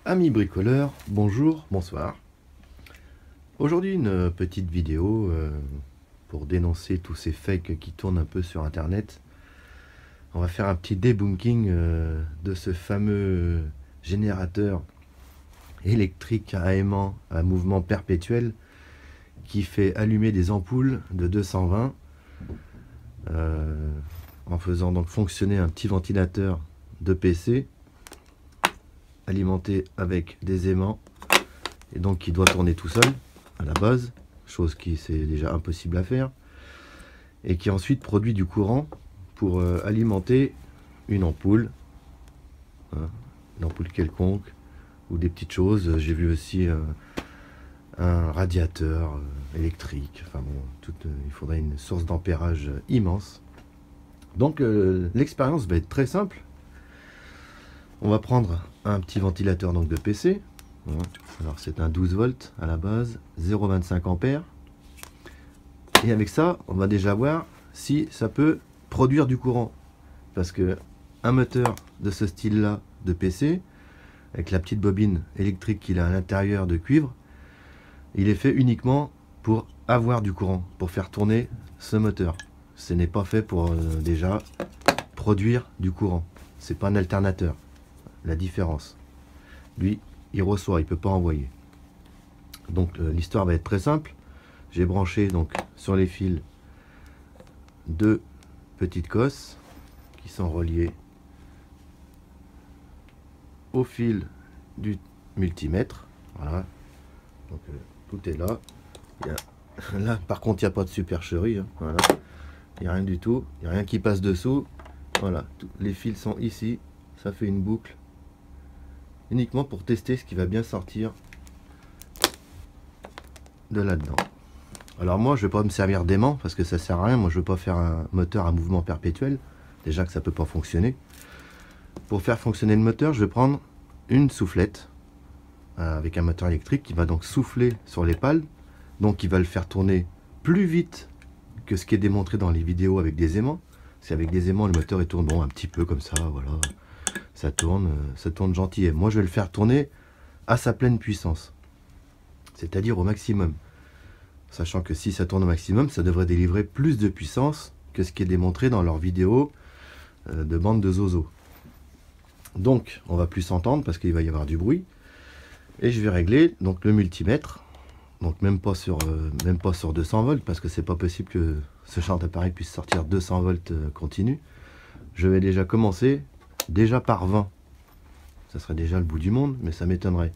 Amis bricoleurs, bonjour, bonsoir. Aujourd'hui une petite vidéo pour dénoncer tous ces fakes qui tournent un peu sur internet. On va faire un petit debunking de ce fameux générateur électrique à aimant à mouvement perpétuel qui fait allumer des ampoules de 220 en faisant donc fonctionner un petit ventilateur de PC alimenté avec des aimants et donc qui doit tourner tout seul à la base, chose qui c'est déjà impossible à faire, et qui ensuite produit du courant pour alimenter une ampoule, hein, une ampoule quelconque ou des petites choses. J'ai vu aussi un radiateur électrique, enfin bon, il faudrait une source d'ampérage immense. Donc l'expérience va être très simple. On va prendre un petit ventilateur donc de PC. Alors c'est un 12 volts à la base, 0,25 ampères. Et avec ça, on va déjà voir si ça peut produire du courant. Parce que un moteur de ce style-là de PC, avec la petite bobine électrique qu'il a à l'intérieur de cuivre, il est fait uniquement pour avoir du courant, pour faire tourner ce moteur. Ce n'est pas fait pour déjà produire du courant. C'est pas un alternateur. La différence, lui il reçoit, il peut pas envoyer. Donc l'histoire va être très simple. J'ai branché donc sur les fils deux petites cosses qui sont reliées au fil du multimètre. Voilà, donc tout est là. Là par contre il n'y a pas de supercherie, hein. Voilà, il n'y a rien du tout, il n'y a rien qui passe dessous. Voilà, les fils sont ici, ça fait une boucle uniquement pour tester ce qui va bien sortir de là-dedans. Alors moi je vais pas me servir d'aimant parce que ça sert à rien. Moi je veux pas faire un moteur à mouvement perpétuel, déjà que ça peut pas fonctionner. Pour faire fonctionner le moteur, je vais prendre une soufflette avec un moteur électrique qui va donc souffler sur les pales, donc qui va le faire tourner plus vite que ce qui est démontré dans les vidéos avec des aimants. C'est avec des aimants le moteur il tourne bon un petit peu comme ça, voilà. Ça tourne gentil. Et moi je vais le faire tourner à sa pleine puissance, c'est-à-dire au maximum, sachant que si ça tourne au maximum, ça devrait délivrer plus de puissance que ce qui est démontré dans leurs vidéos de bande de zozo. Donc on va plus s'entendre parce qu'il va y avoir du bruit, et je vais régler donc le multimètre, donc même pas sur 200 volts parce que c'est pas possible que ce genre d'appareil puisse sortir 200 volts continu. Je vais déjà commencer par 20. Ça serait déjà le bout du monde, mais ça m'étonnerait.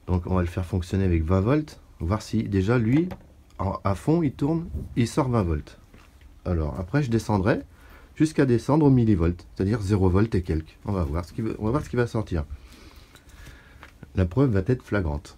Donc on va le faire fonctionner avec 20 volts, voir si déjà lui à fond il tourne, il sort 20 volts. Alors après je descendrai jusqu'à descendre au millivolt, c'est-à-dire 0 volts et quelques. On va voir ce qui va sortir. La preuve va être flagrante.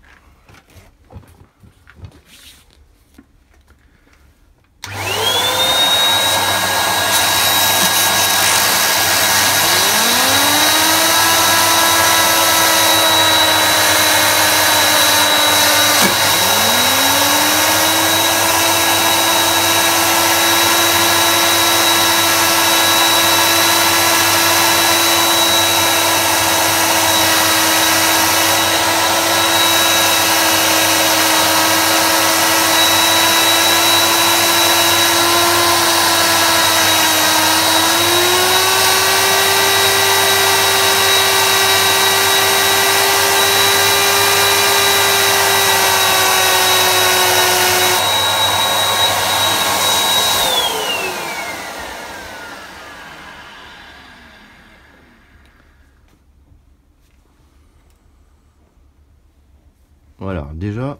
Voilà, déjà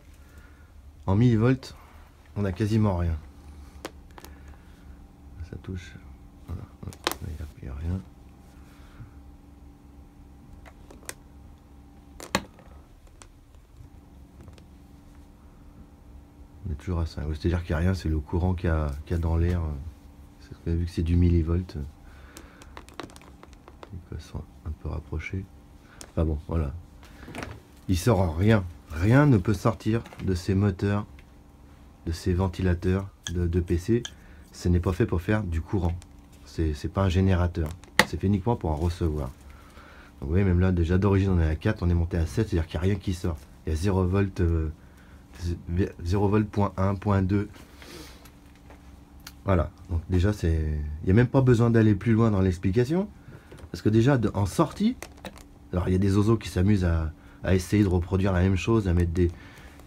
en millivolts, on a quasiment rien. Ça touche. Voilà, il n'y a rien. On est toujours à 5. C'est-à-dire qu'il n'y a rien, c'est le courant qu'il y a dans l'air. Vu que c'est du millivolt, ils sont un peu rapprochés. Enfin bon, voilà. Il sort rien. Rien ne peut sortir de ces moteurs, de ces ventilateurs de PC. Ce n'est pas fait pour faire du courant. C'est pas un générateur. C'est fait uniquement pour en recevoir. Vous voyez, même là, déjà d'origine, on est à 4, on est monté à 7, c'est-à-dire qu'il n'y a rien qui sort. Il y a 0 volt, 0 volt, point 1, point 2. Voilà, donc déjà, il n'y a même pas besoin d'aller plus loin dans l'explication. Parce que déjà, en sortie, alors il y a des oiseaux qui s'amusent à essayer de reproduire la même chose, à mettre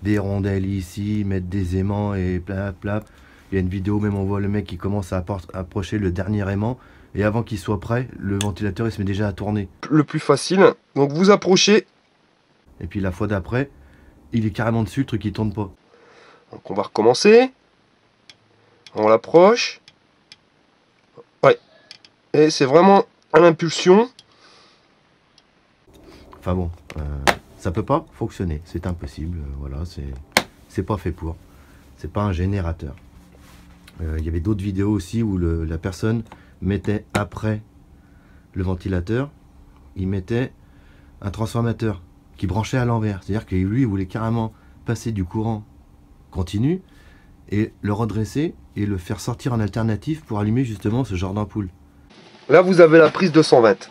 des rondelles ici, mettre des aimants et plap, plap. Il y a une vidéo, même on voit le mec qui commence à approcher le dernier aimant. Et avant qu'il soit prêt, le ventilateur il se met déjà à tourner. Le plus facile, donc vous approchez. Et puis la fois d'après, il est carrément dessus, le truc il tourne pas. Donc on va recommencer. On l'approche. Ouais. Et c'est vraiment à l'impulsion. Enfin bon, ça peut pas fonctionner, c'est impossible, voilà, c'est pas fait pour. C'est pas un générateur. Il y avait d'autres vidéos aussi où la personne mettait après le ventilateur, il mettait un transformateur qui branchait à l'envers. C'est-à-dire que lui, il voulait carrément passer du courant continu et le redresser et le faire sortir en alternative pour allumer justement ce genre d'ampoule. Là, vous avez la prise 220.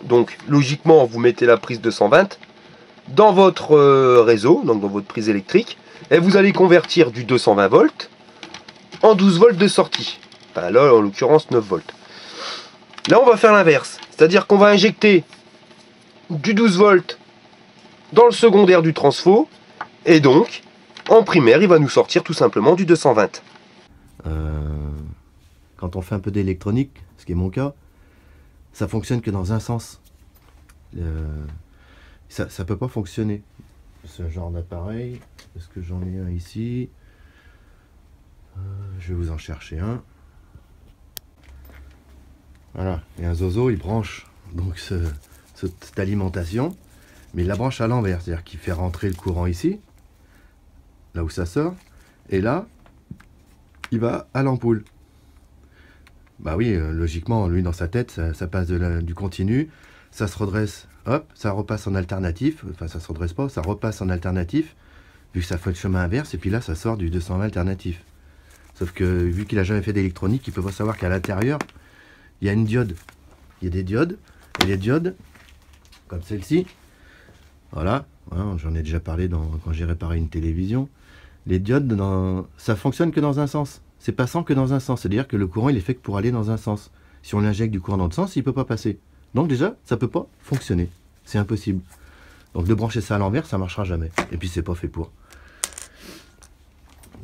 Donc, logiquement, vous mettez la prise 220 dans votre réseau, donc dans votre prise électrique, et vous allez convertir du 220 volts en 12 volts de sortie. Enfin, là, en l'occurrence, 9 volts. Là, on va faire l'inverse. C'est-à-dire qu'on va injecter du 12 volts dans le secondaire du transfo, et donc, en primaire, il va nous sortir tout simplement du 220. Quand on fait un peu d'électronique, ce qui est mon cas, ça fonctionne que dans un sens. Ça peut pas fonctionner. Ce genre d'appareil, est-ce que j'en ai un ici? Je vais vous en chercher un. Voilà, et un zozo, il branche donc cette alimentation, mais il la branche à l'envers, c'est-à-dire qu'il fait rentrer le courant ici, là où ça sort, et là, il va à l'ampoule. Bah oui, logiquement, lui, dans sa tête, ça passe du continu, ça se redresse, hop, ça repasse en alternatif, enfin ça se redresse pas, ça repasse en alternatif, vu que ça fait le chemin inverse, et puis là, ça sort du 220 alternatif. Sauf que, vu qu'il a jamais fait d'électronique, il peut pas savoir qu'à l'intérieur, il y a une diode. Il y a des diodes, et les diodes, comme celle-ci, voilà, j'en ai déjà parlé quand j'ai réparé une télévision, les diodes, ça fonctionne que dans un sens. C'est passant que dans un sens, c'est-à-dire que le courant il est fait que pour aller dans un sens. Si on injecte du courant dans le sens, il ne peut pas passer. Donc déjà, ça ne peut pas fonctionner. C'est impossible. Donc de brancher ça à l'envers, ça ne marchera jamais. Et puis c'est pas fait pour.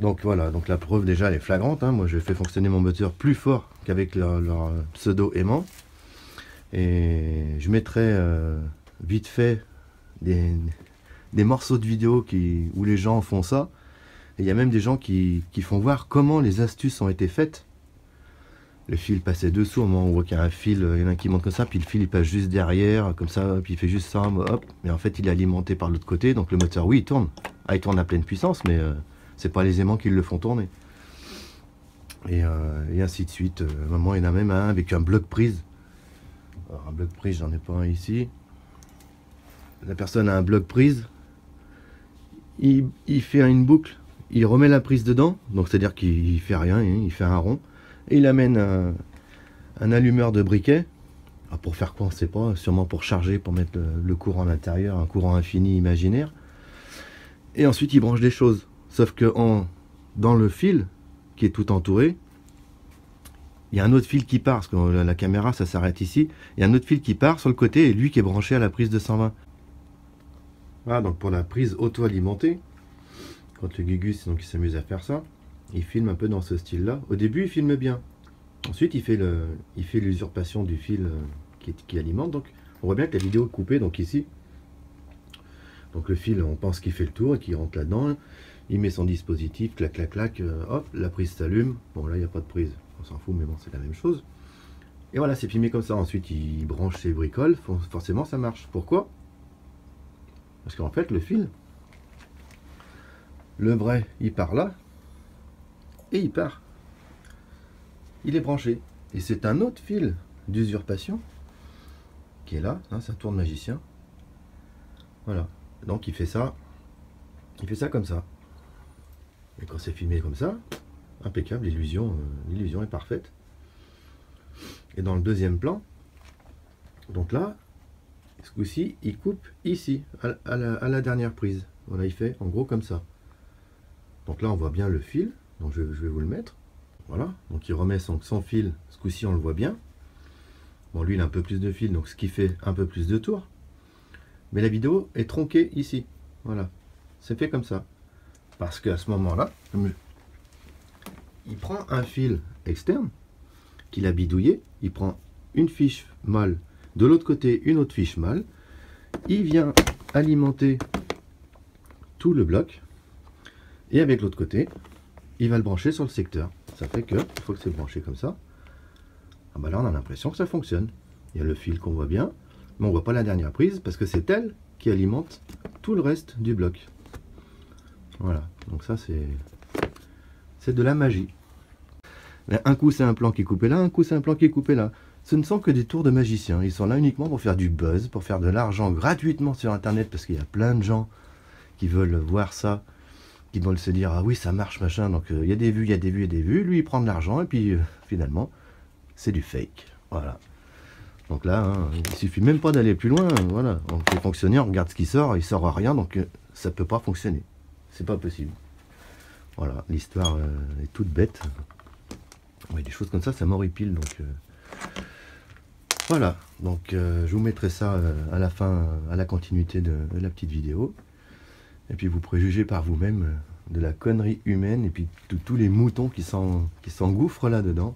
Donc voilà, donc la preuve déjà elle est flagrante. Moi je fais fonctionner mon moteur plus fort qu'avec leur pseudo aimant. Et je mettrai vite fait des morceaux de vidéo où les gens font ça. Et il y a même des gens qui font voir comment les astuces ont été faites. Le fil passait dessous, au moment où on voit qu'il y a un fil, il y en a un qui monte comme ça, puis le fil il passe juste derrière, comme ça, puis il fait juste ça, hop. Mais en fait il est alimenté par l'autre côté, donc le moteur, oui, il tourne. Ah, il tourne à pleine puissance, mais c'est pas les aimants qui le font tourner. Et ainsi de suite. À un moment, il y en a même un avec un bloc prise. Alors un bloc prise, j'en ai pas un ici. La personne a un bloc prise. Il fait une boucle. Il remet la prise dedans, donc c'est-à-dire qu'il fait rien, il fait un rond, et il amène un allumeur de briquet. Alors pour faire quoi, on ne sait pas, sûrement pour charger, pour mettre le courant à l'intérieur, un courant infini imaginaire. Et ensuite il branche des choses, sauf que dans le fil, qui est tout entouré, il y a un autre fil qui part, parce que la caméra ça s'arrête ici, il y a un autre fil qui part sur le côté, et lui qui est branché à la prise de 120. Voilà, donc pour la prise auto-alimentée, quand le Gugus donc il s'amuse à faire ça, il filme un peu dans ce style-là. Au début, il filme bien. Ensuite, il fait l'usurpation du fil qui alimente. Donc, on voit bien que la vidéo est coupée. Donc ici, donc le fil, on pense qu'il fait le tour et qu'il rentre là-dedans. Il met son dispositif, clac, clac, clac. Hop, la prise s'allume. Bon, là, il n'y a pas de prise. On s'en fout, mais bon, c'est la même chose. Et voilà, c'est filmé comme ça. Ensuite, il branche ses bricoles. Forcément, ça marche. Pourquoi? Parce qu'en fait, le fil, le vrai, il part là, et il part. Il est branché. Et c'est un autre fil d'usurpation qui est là, ça tourne magicien. Voilà. Donc il fait ça comme ça. Et quand c'est filmé comme ça, impeccable, l'illusion est parfaite. Et dans le deuxième plan, donc là, Ce coup-ci, il coupe ici, à la dernière prise. Voilà, il fait en gros comme ça. Donc là, on voit bien le fil. Donc je vais vous le mettre. Voilà, donc il remet son fil. Ce coup-ci, on le voit bien. Bon, lui, il a un peu plus de fil, donc ce qui fait un peu plus de tours. Mais la vidéo est tronquée ici. Voilà, c'est fait comme ça. Parce qu'à ce moment-là, il prend un fil externe qu'il a bidouillé. Il prend une fiche mâle. De l'autre côté, une autre fiche mâle. Il vient alimenter tout le bloc. Et avec l'autre côté, il va le brancher sur le secteur. Ça fait que, il faut que c'est branché comme ça. Ah bah là, on a l'impression que ça fonctionne. Il y a le fil qu'on voit bien, mais on voit pas la dernière prise parce que c'est elle qui alimente tout le reste du bloc. Voilà, donc ça c'est de la magie. Mais un coup c'est un plan qui est coupé là, un coup c'est un plan qui est coupé là. Ce ne sont que des tours de magiciens. Ils sont là uniquement pour faire du buzz, pour faire de l'argent gratuitement sur internet, parce qu'il y a plein de gens qui veulent voir ça, qui veulent se dire ah oui ça marche machin, donc il y a des vues, il y a des vues, il y a des vues, lui il prend de l'argent et puis finalement c'est du fake. Voilà. Donc là, hein, il suffit même pas d'aller plus loin, voilà. On fait fonctionner, on regarde ce qui sort, il sort à rien, donc ça peut pas fonctionner. C'est pas possible. Voilà, l'histoire est toute bête. Oui, des choses comme ça m'horripile, donc voilà. Donc je vous mettrai ça à la fin, à la continuité de la petite vidéo. Et puis vous pourrez juger par vous-même de la connerie humaine et puis de tous les moutons qui s'engouffrent là-dedans.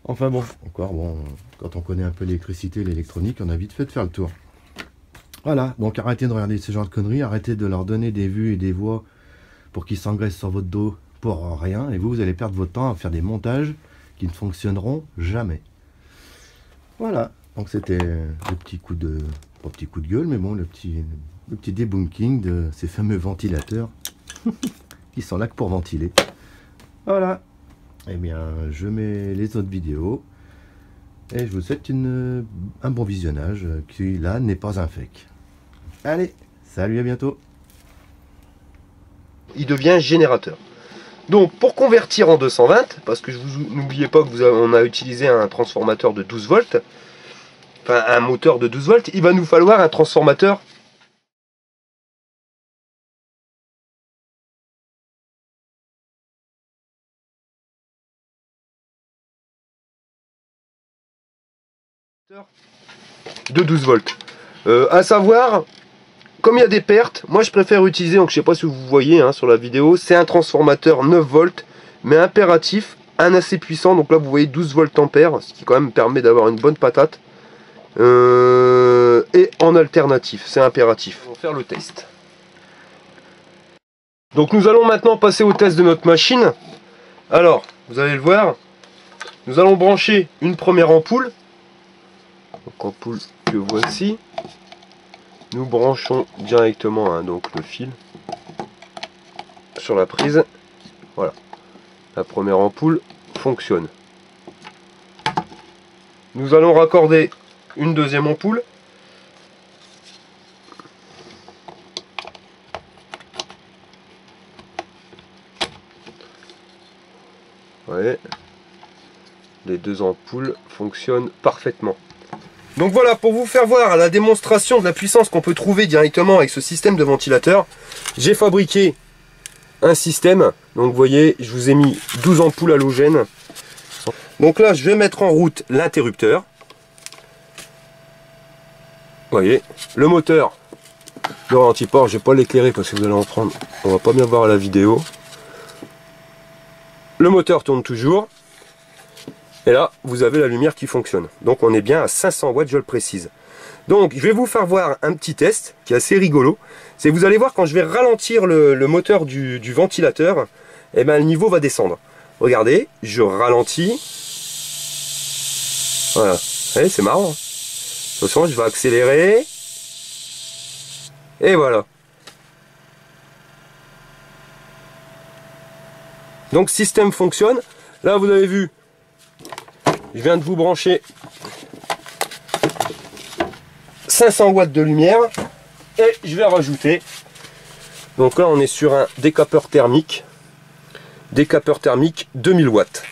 Enfin bon, encore bon, quand on connaît un peu l'électricité, l'électronique, on a vite fait de faire le tour. Voilà, donc arrêtez de regarder ce genre de conneries, arrêtez de leur donner des vues et des voix pour qu'ils s'engraissent sur votre dos pour rien, et vous allez perdre votre temps à faire des montages qui ne fonctionneront jamais. Voilà, donc c'était le petit coup de, pas petit coup de gueule, mais bon, le petit debunking de ces fameux ventilateurs qui sont là que pour ventiler. Voilà. Eh bien, je mets les autres vidéos et je vous souhaite un bon visionnage qui, là, n'est pas un fake. Allez, salut, à bientôt. Il devient générateur. Donc, pour convertir en 220, parce que n'oubliez pas que on a utilisé un transformateur de 12 volts, enfin un moteur de 12 volts, il va nous falloir un transformateur de 12 volts. À savoir, comme il y a des pertes, moi je préfère utiliser, donc je sais pas si vous voyez hein, sur la vidéo, c'est un transformateur 9 volts, mais impératif, un assez puissant, donc là vous voyez 12 volts ampères, ce qui quand même permet d'avoir une bonne patate. Et en alternatif, c'est impératif. On va faire le test. Donc nous allons maintenant passer au test de notre machine. Alors, vous allez le voir, nous allons brancher une première ampoule. Donc ampoule que voici. Nous branchons directement hein, donc le fil sur la prise. Voilà, la première ampoule fonctionne. Nous allons raccorder une deuxième ampoule. Ouais. Les deux ampoules fonctionnent parfaitement. Donc voilà, pour vous faire voir la démonstration de la puissance qu'on peut trouver directement avec ce système de ventilateur, j'ai fabriqué un système. Donc vous voyez, je vous ai mis 12 ampoules halogènes. Donc là, je vais mettre en route l'interrupteur. Vous voyez, le moteur de ralenti-port, je ne vais pas l'éclairer parce que vous allez en prendre, on va pas bien voir à la vidéo. Le moteur tourne toujours. Et là, vous avez la lumière qui fonctionne. Donc on est bien à 500 watts, je le précise. Donc je vais vous faire voir un petit test qui est assez rigolo. C'est que vous allez voir quand je vais ralentir le moteur du ventilateur, et ben, le niveau va descendre. Regardez, je ralentis. Voilà, c'est marrant. De toute façon, je vais accélérer. Et voilà. Donc système fonctionne. Là vous avez vu, je viens de vous brancher 500 watts de lumière et je vais rajouter. Donc là on est sur un décapeur thermique 2000 watts.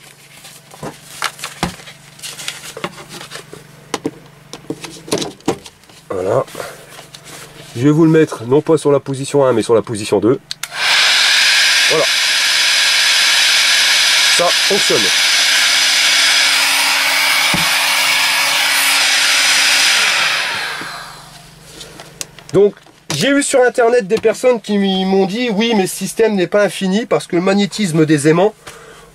Voilà. Je vais vous le mettre non pas sur la position 1 mais sur la position 2. Voilà. Ça fonctionne. Donc j'ai eu sur internet des personnes qui m'ont dit oui mais ce système n'est pas infini parce que le magnétisme des aimants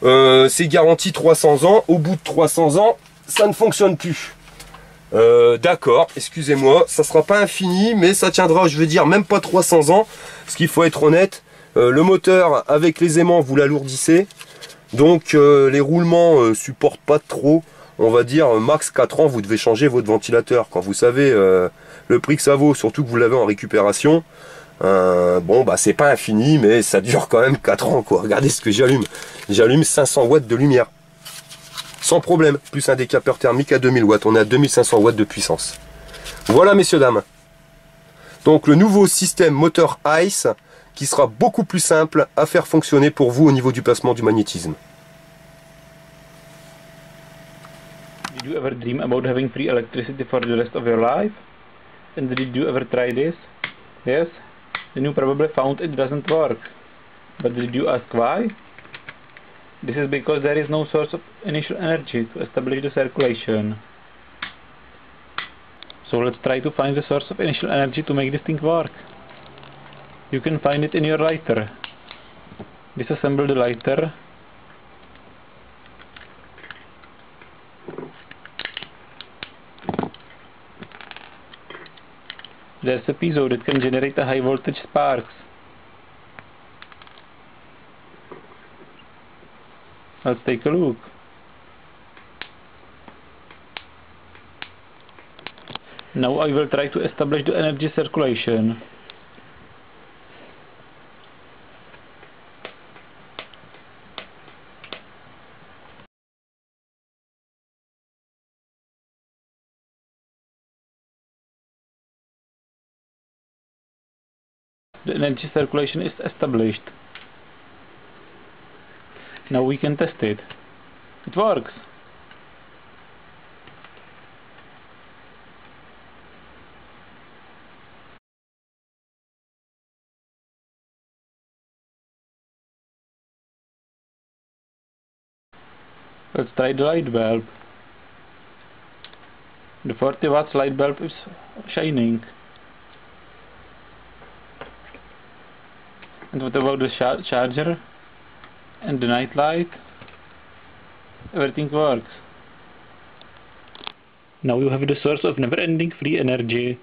c'est garanti 300 ans. Au bout de 300 ans ça ne fonctionne plus. D'accord, excusez-moi, ça sera pas infini, mais ça tiendra, je veux dire, même pas 300 ans, parce qu'il faut être honnête, le moteur avec les aimants, vous l'alourdissez, donc les roulements supportent pas trop, on va dire, max 4 ans, vous devez changer votre ventilateur. Quand vous savez le prix que ça vaut, surtout que vous l'avez en récupération, bon, bah c'est pas infini, mais ça dure quand même 4 ans, quoi. Regardez ce que j'allume. J'allume 500 watts de lumière. Sans problème, plus un décapeur thermique à 2000 watts. On est à 2500 watts de puissance. Voilà, messieurs, dames. Donc, le nouveau système moteur ICE qui sera beaucoup plus simple à faire fonctionner pour vous au niveau du placement du magnétisme. Did you ever dream about having free electricity for the rest of your life? And did you ever try this? Yes? Then you probably found it doesn't work. But did you ask why? This is because there is no source of initial energy to establish the circulation. So let's try to find the source of initial energy to make this thing work. You can find it in your lighter. Disassemble the lighter. There's a piezo that can generate a high voltage sparks. Let's take a look. Now I will try to establish the energy circulation. The energy circulation is established. Now we can test it. It works. Let's try the light bulb. The 40 watts light bulb is shining. And what about the charger and the night light? Everything works. Now you have the source of never-ending free energy.